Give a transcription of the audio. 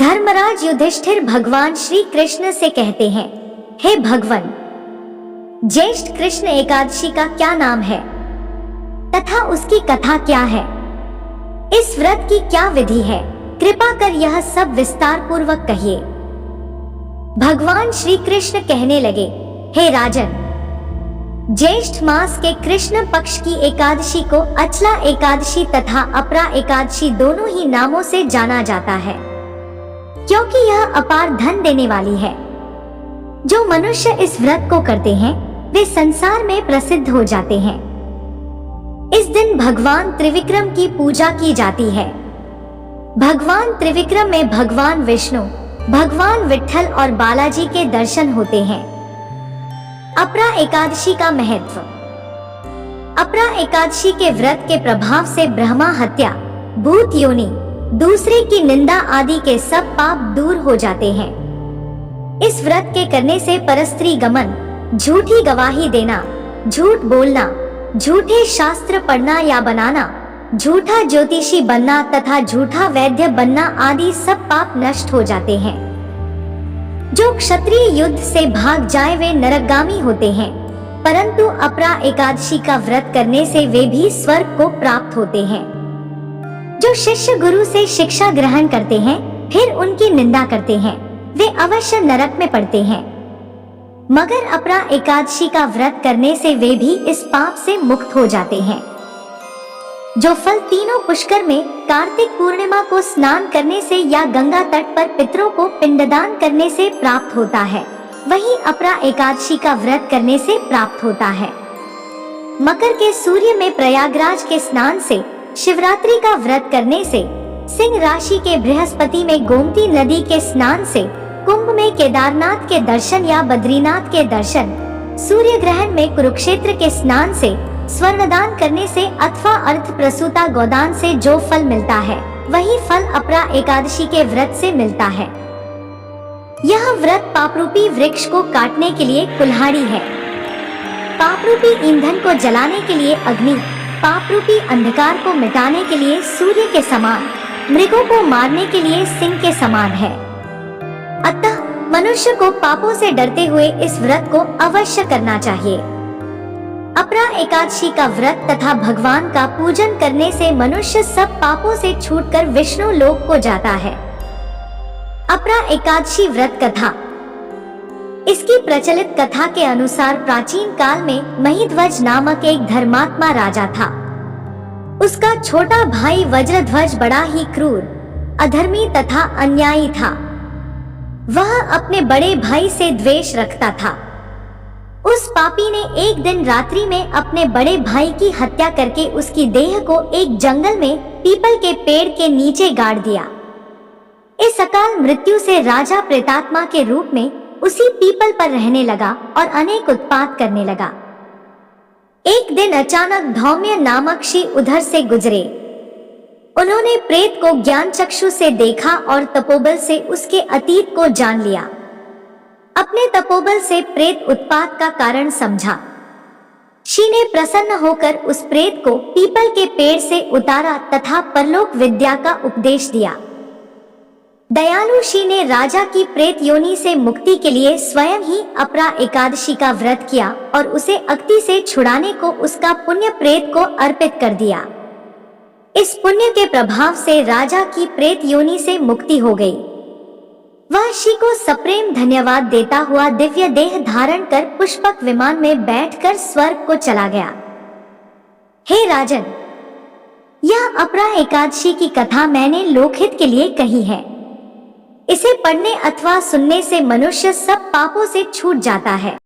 धर्मराज युधिष्ठिर भगवान श्री कृष्ण से कहते हैं, हे भगवान, ज्येष्ठ कृष्ण एकादशी का क्या नाम है तथा उसकी कथा क्या है? इस व्रत की क्या विधि है? कृपा कर यह सब विस्तार पूर्वक कहिए। भगवान श्री कृष्ण कहने लगे, हे राजन, ज्येष्ठ मास के कृष्ण पक्ष की एकादशी को अचला एकादशी तथा अपरा एकादशी दोनों ही नामों से जाना जाता है, क्योंकि यह अपार धन देने वाली है। जो मनुष्य इस व्रत को करते हैं वे संसार में प्रसिद्ध हो जाते हैं। इस दिन भगवान त्रिविक्रम की पूजा की जाती है। भगवान त्रिविक्रम में भगवान विष्णु, भगवान विट्ठल और बालाजी के दर्शन होते हैं। अपरा एकादशी का महत्व। अपरा एकादशी के व्रत के प्रभाव से ब्रह्मा हत्या, भूत योनि, दूसरे की निंदा आदि के सब पाप दूर हो जाते हैं। इस व्रत के करने से परस्त्री गमन, झूठी गवाही देना, झूठ बोलना, झूठे शास्त्र पढ़ना या बनाना, झूठा ज्योतिषी बनना तथा झूठा वैद्य बनना आदि सब पाप नष्ट हो जाते हैं। जो क्षत्रिय युद्ध से भाग जाए वे नरकगामी होते हैं, परंतु अपरा एकादशी का व्रत करने से वे भी स्वर्ग को प्राप्त होते हैं। जो शिष्य गुरु से शिक्षा ग्रहण करते हैं फिर उनकी निंदा करते हैं, वे अवश्य नरक में पड़ते हैं। मगर अपरा एकादशी का व्रत करने से वे भी इस पाप से मुक्त हो जाते हैं। जो फल तीनों पुष्कर में कार्तिक पूर्णिमा को स्नान करने से या गंगा तट पर पितरों को पिंडदान करने से प्राप्त होता है, वही अपरा एकादशी का व्रत करने से प्राप्त होता है। मकर के सूर्य में प्रयागराज के स्नान से, शिवरात्रि का व्रत करने से, सिंह राशि के बृहस्पति में गोमती नदी के स्नान से, कुंभ में केदारनाथ के दर्शन या बद्रीनाथ के दर्शन, सूर्य ग्रहण में कुरुक्षेत्र के स्नान से, स्वर्णदान करने से अथवा अर्थ प्रसूता गोदान से जो फल मिलता है वही फल अपरा एकादशी के व्रत से मिलता है। यह व्रत पापरूपी वृक्ष को काटने के लिए कुल्हाड़ी है, पापरूपी ईंधन को जलाने के लिए अग्नि, पापरूपी अंधकार को मिटाने के लिए सूर्य के समान, मृगों को मारने के लिए सिंह के समान है। अतः मनुष्य को पापों से डरते हुए इस व्रत को अवश्य करना चाहिए। अपरा एकादशी का व्रत तथा भगवान का पूजन करने से मनुष्य सब पापों से छूटकर विष्णु लोक को जाता है। अपरा एकादशी व्रत कथा। इसकी प्रचलित कथा के अनुसार प्राचीन काल में महिध्वज नामक एक धर्मात्मा राजा था। उसका छोटा भाई वज्रध्वज बड़ा ही क्रूर, अधर्मी तथा अन्यायी था। वह अपने बड़े भाई से द्वेष रखता था। उस पापी ने एक दिन रात्रि में अपने बड़े भाई की हत्या करके उसकी देह को एक जंगल में पीपल के पेड़ के नीचे गाड़ दिया। इस अकाल मृत्यु से राजा प्रेतात्मा के रूप में उसी पीपल पर रहने लगा और अनेक उत्पात करने लगा। एक दिन अचानक धौम्य नामक ऋषि उधर से गुजरे। उन्होंने प्रेत को ज्ञान चक्षु से देखा और तपोबल से उसके अतीत को जान लिया। अपने तपोबल से प्रेत उत्पात का कारण समझा। ऋषि ने प्रसन्न होकर उस प्रेत को पीपल के पेड़ से उतारा तथा परलोक विद्या का उपदेश दिया। दयालु ऋषि ने राजा की प्रेत योनि से मुक्ति के लिए स्वयं ही अपरा एकादशी का व्रत किया और उसे अक्ति से छुड़ाने को उसका पुण्य प्रेत को अर्पित कर दिया। इस पुण्य के प्रभाव से राजा की प्रेत योनि से मुक्ति हो गई। वह ऋषि को सप्रेम धन्यवाद देता हुआ दिव्य देह धारण कर पुष्पक विमान में बैठकर स्वर्ग को चला गया। हे राजन, यह अपरा एकादशी की कथा मैंने लोकहित के लिए कही है। इसे पढ़ने अथवा सुनने से मनुष्य सब पापों से छूट जाता है।